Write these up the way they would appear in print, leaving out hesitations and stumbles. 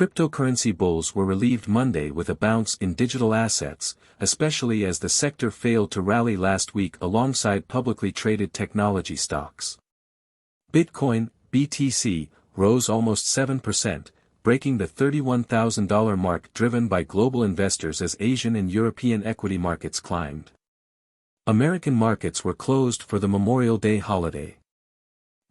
Cryptocurrency bulls were relieved Monday with a bounce in digital assets, especially as the sector failed to rally last week alongside publicly traded technology stocks. Bitcoin, BTC, rose almost 7%, breaking the $31,000 mark driven by global investors as Asian and European equity markets climbed. American markets were closed for the Memorial Day holiday.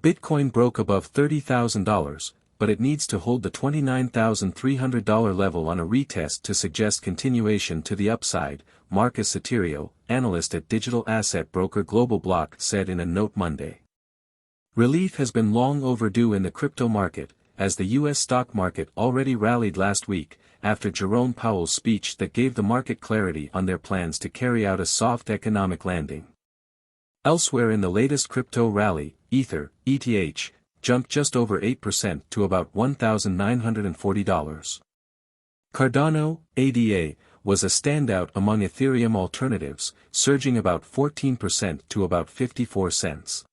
Bitcoin broke above $30,000, but it needs to hold the $29,300 level on a retest to suggest continuation to the upside, Marcus Soterio, analyst at digital asset broker Global Block, said in a note Monday. Relief has been long overdue in the crypto market, as the U.S. stock market already rallied last week, after Jerome Powell's speech that gave the market clarity on their plans to carry out a soft economic landing. Elsewhere in the latest crypto rally, Ether, ETH, jumped just over 8% to about $1,940. Cardano, ADA, was a standout among Ethereum alternatives, surging about 14% to about 54 cents.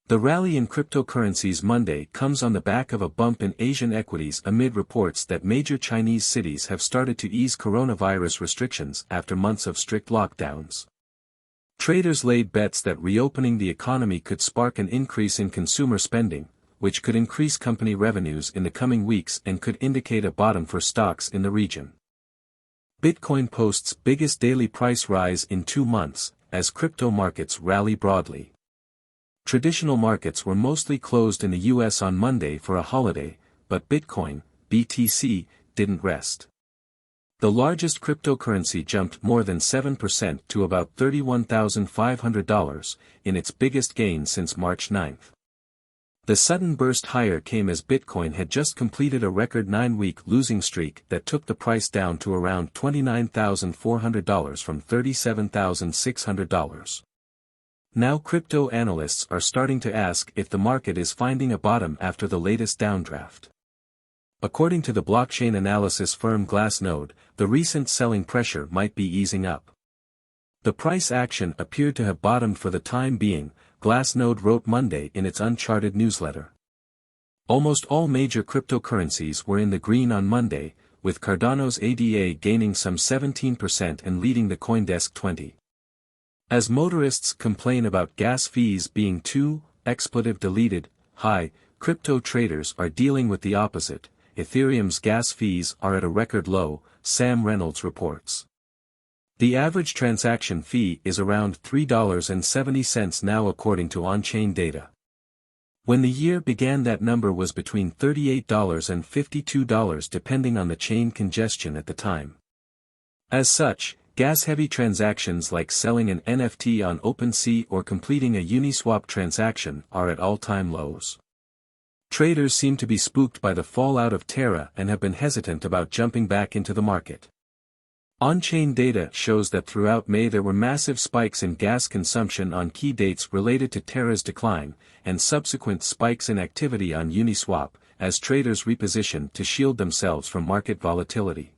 The rally in cryptocurrencies Monday comes on the back of a bump in Asian equities amid reports that major Chinese cities have started to ease coronavirus restrictions after months of strict lockdowns. Traders laid bets that reopening the economy could spark an increase in consumer spending, which could increase company revenues in the coming weeks and could indicate a bottom for stocks in the region. Bitcoin posts biggest daily price rise in 2 months, as crypto markets rally broadly. Traditional markets were mostly closed in the U.S. on Monday for a holiday, but Bitcoin, BTC, didn't rest. The largest cryptocurrency jumped more than 7% to about $31,500, in its biggest gain since March 9. The sudden burst higher came as Bitcoin had just completed a record 9-week losing streak that took the price down to around $29,400 from $37,600. Now crypto analysts are starting to ask if the market is finding a bottom after the latest downdraft. According to the blockchain analysis firm Glassnode, the recent selling pressure might be easing up. The price action appeared to have bottomed for the time being, Glassnode wrote Monday in its Uncharted newsletter. Almost all major cryptocurrencies were in the green on Monday, with Cardano's ADA gaining some 17% and leading the CoinDesk 20. As motorists complain about gas fees being too, expletive deleted, high, crypto traders are dealing with the opposite. Ethereum's gas fees are at a record low, Sam Reynolds reports. The average transaction fee is around $3.70 now according to on-chain data. When the year began that number was between $38 and $52 depending on the chain congestion at the time. As such, gas-heavy transactions like selling an NFT on OpenSea or completing a Uniswap transaction are at all-time lows. Traders seem to be spooked by the fallout of Terra and have been hesitant about jumping back into the market. On-chain data shows that throughout May there were massive spikes in gas consumption on key dates related to Terra's decline, and subsequent spikes in activity on Uniswap, as traders repositioned to shield themselves from market volatility.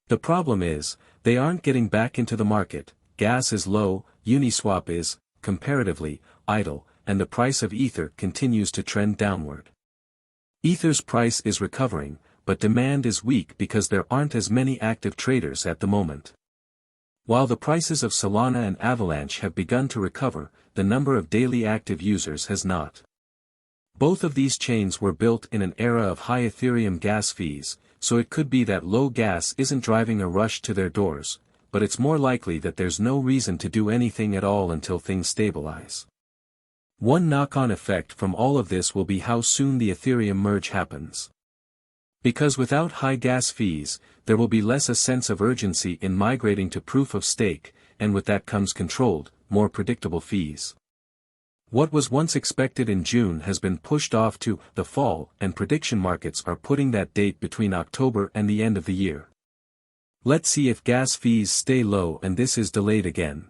The problem is, they aren't getting back into the market. Gas is low, Uniswap is, comparatively, idle, and the price of Ether continues to trend downward. Ether's price is recovering, but demand is weak because there aren't as many active traders at the moment. While the prices of Solana and Avalanche have begun to recover, the number of daily active users has not. Both of these chains were built in an era of high Ethereum gas fees, so it could be that low gas isn't driving a rush to their doors, but it's more likely that there's no reason to do anything at all until things stabilize. One knock-on effect from all of this will be how soon the Ethereum merge happens. Because without high gas fees, there will be less a sense of urgency in migrating to proof of stake, and with that comes controlled, more predictable fees. What was once expected in June has been pushed off to the fall, and prediction markets are putting that date between October and the end of the year. Let's see if gas fees stay low and this is delayed again.